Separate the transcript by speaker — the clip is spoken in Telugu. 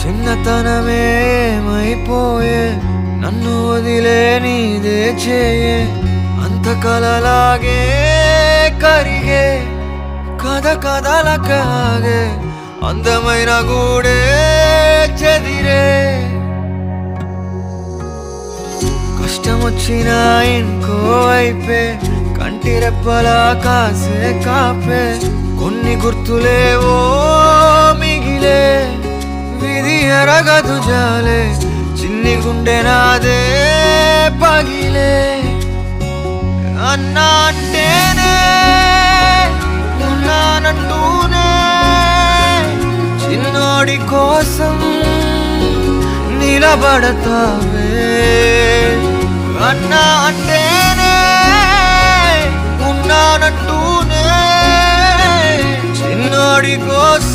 Speaker 1: చిన్నతనమే ఏమైపోయే నన్ను వదిలే నీదే చేయే అంత కలలాగే కరిగే కథ కథలకాగే అందమైన గూడే చెదిరే కష్టమొచ్చినా ఇంకో వైపే కంటి రెప్పలా కాసే కాపే కొన్ని గుర్తులేవో మిగిలే విధి ఎరగదు జాలే చిన్ని గుండె నాదే పగిలే అన్నా అంటేనే ఉన్నానంటూనే చిన్నోడి కోసం నిలబడతావే అన్నా అంటేనే ఉన్నానంటూనే చిన్నోడి కోసం